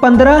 15